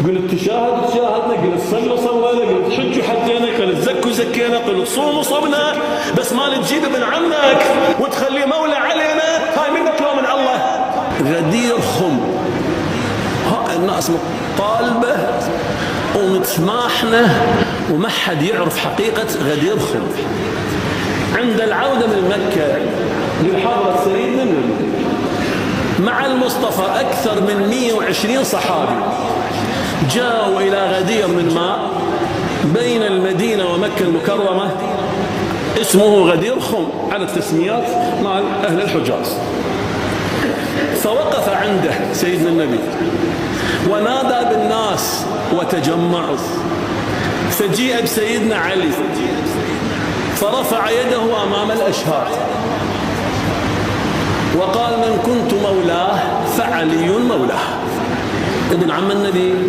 قلت تشاهدنا، قلت صلينا، قلت حجوا حجينا، قلت زكوا زكينا، قلت صوموا صمنا، بس ما تجيب ابن عمك وتخليه مولى علينا. هاي من لو من الله. غدير خم، هاي الناس طالبة ومتماحنة وما حد يعرف حقيقة غدير خم. عند العودة من مكة لحضرة سيدنا النبي مع المصطفى أكثر من 120 صحابي جاءوا إلى غدير من ماء بين المدينة ومكة المكرمة اسمه غدير خم على التسميات مع أهل الحجاز. فوقف عنده سيدنا النبي ونادى بالناس وتجمعوا، فجيء بسيدنا علي فرفع يده أمام الأشهاد وقال: من كنت مولاه فعلي مولاه. ابن عم النبي